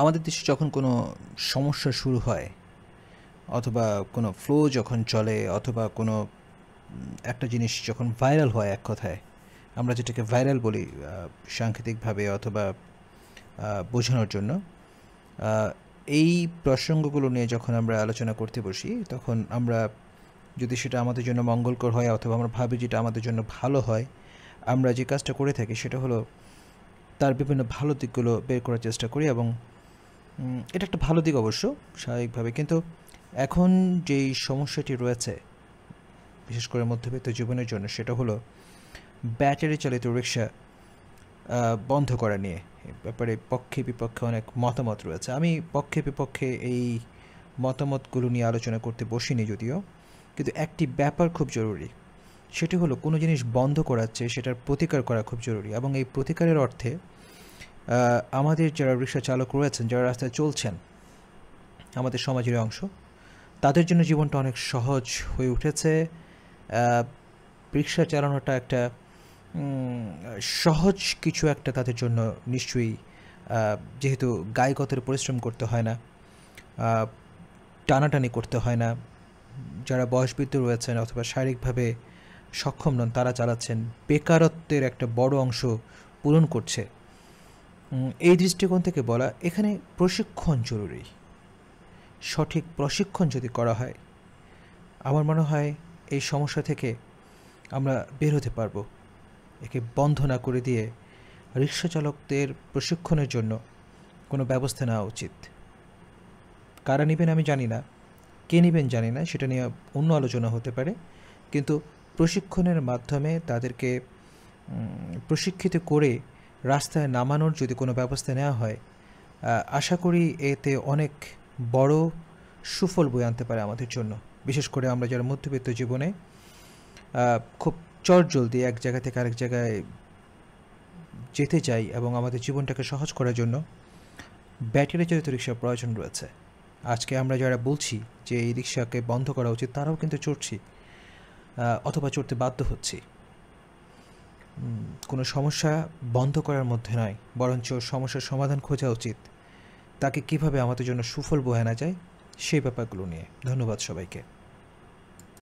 আমাদের দেশে যখন কোনো সমস্যা শুরু হয় অথবা কোনো ফ্লো যখন চলে অথবা কোনো একটা জিনিস যখন ভাইরাল হয়, এক কথায় আমরা যেটাকে ভাইরাল বলি সাংকেতিকভাবে অথবা বোঝানোর জন্য, আহ, এই প্রসঙ্গগুলো নিয়ে যখন আমরা আলোচনা করতে বসি তখন আমরা যদি সেটা আমাদের জন্য মঙ্গলকর হয় অথবা আমরা ভাবি যেটা আমাদের জন্য ভালো হয়, আমরা যে কাজটা করে থাকি সেটা হলো তার বিভিন্ন ভালো দিকগুলো বের করার চেষ্টা করি। এবং এটা একটা ভালো দিক অবশ্য স্বাভাবিকভাবে, কিন্তু এখন যেই সমস্যাটি রয়েছে বিশেষ করে মধ্যবিত্ত জীবনের জন্য, সেটা হলো ব্যাটারি চালিত রিক্সা বন্ধ করা নিয়ে। এ ব্যাপারে পক্ষে বিপক্ষে অনেক মতামত রয়েছে। আমি পক্ষে বিপক্ষে এই মতামতগুলো নিয়ে আলোচনা করতে বসিনি যদিও, কিন্তু একটি ব্যাপার খুব জরুরি, সেটি হলো কোনো জিনিস বন্ধ করাচ্ছে সেটার প্রতিকার করা খুব জরুরি। এবং এই প্রতিকারের অর্থে আমাদের যারা রিক্সা চালক রয়েছেন, যারা রাস্তায় চলছেন, আমাদের সমাজের অংশ, তাদের জন্য জীবনটা অনেক সহজ হয়ে উঠেছে। রিক্সা চালানোটা একটা সহজ কিছু একটা তাদের জন্য নিশ্চয়ই, যেহেতু গায়ে গতরে পরিশ্রম করতে হয় না, টানাটানি করতে হয় না। যারা বয়সবৃদ্ধ রয়েছেন অথবা শারীরিকভাবে সক্ষম নন তারা চালাচ্ছেন, বেকারত্বের একটা বড় অংশ পূরণ করছে। এই দৃষ্টিকোণ থেকে বলা, এখানে প্রশিক্ষণ জরুরি। সঠিক প্রশিক্ষণ যদি করা হয়, আমার মনে হয় এই সমস্যা থেকে আমরা বের হতে পারবো। একে বন্ধ না করে দিয়ে রিক্সা চালকদের প্রশিক্ষণের জন্য কোনো ব্যবস্থা নেওয়া উচিত। কারা নেবেন আমি জানি না, কে নেবেন জানি না, সেটা নিয়ে অন্য আলোচনা হতে পারে। কিন্তু প্রশিক্ষণের মাধ্যমে তাদেরকে প্রশিক্ষিত করে রাস্তায় নামানোর যদি কোনো ব্যবস্থা নেওয়া হয়, আশা করি এতে অনেক বড় সুফল বয়ে আনতে পারে আমাদের জন্য। বিশেষ করে আমরা যারা মধ্যবিত্ত জীবনে খুব চটজলদি এক জায়গা থেকে আরেক জায়গায় যেতে চাই এবং আমাদের জীবনটাকে সহজ করার জন্য ব্যাটারি চালিত রিক্সার প্রয়োজন রয়েছে। আজকে আমরা যারা বলছি যে এই রিক্সাকে বন্ধ করা উচিত, তারাও কিন্তু চড়ছি অথবা চড়তে বাধ্য হচ্ছি। কোনো সমস্যা বন্ধ করার মধ্যে নয়, বরঞ্চ সমস্যার সমাধান খোঁজা উচিত। তাকে কিভাবে আমাদের জন্য সুফল বয়ে আনা যায় সেই ব্যাপারগুলো নিয়ে। ধন্যবাদ সবাইকে।